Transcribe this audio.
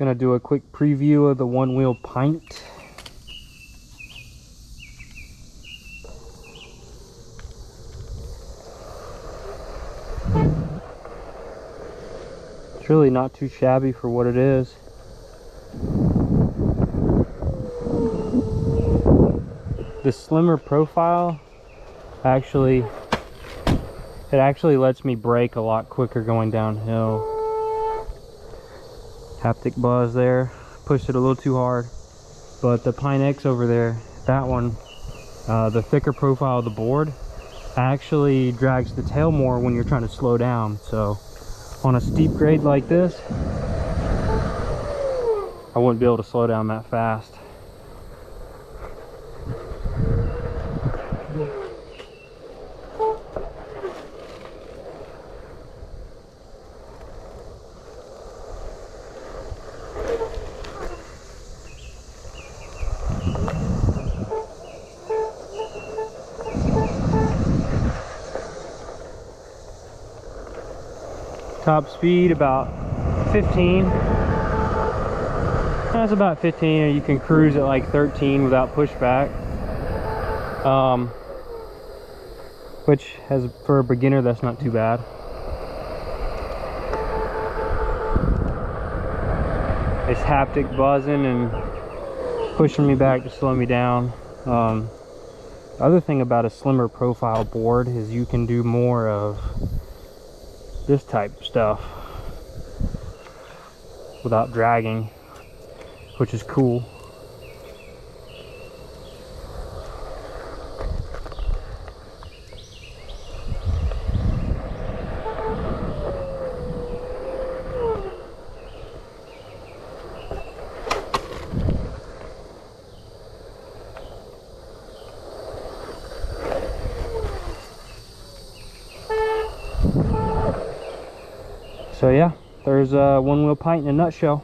gonna do a quick preview of the OneWheel Pint. It's really not too shabby for what it is. The slimmer profile actually lets me brake a lot quicker going downhill. Haptic buzz there, pushed it a little too hard. But the Pint X over there, that one, the thicker profile of the board actually drags the tail more when you're trying to slow down. So on a steep grade like this, I wouldn't be able to slow down that fast. Top speed about 15. That's about 15, and you can cruise at like 13 without pushback. Which, for a beginner, that's not too bad. It's haptic buzzing and pushing me back to slow me down. The other thing about a slimmer profile board is you can do more of this type of stuff without dragging, which is cool. So yeah, there's a OneWheel Pint in a nutshell.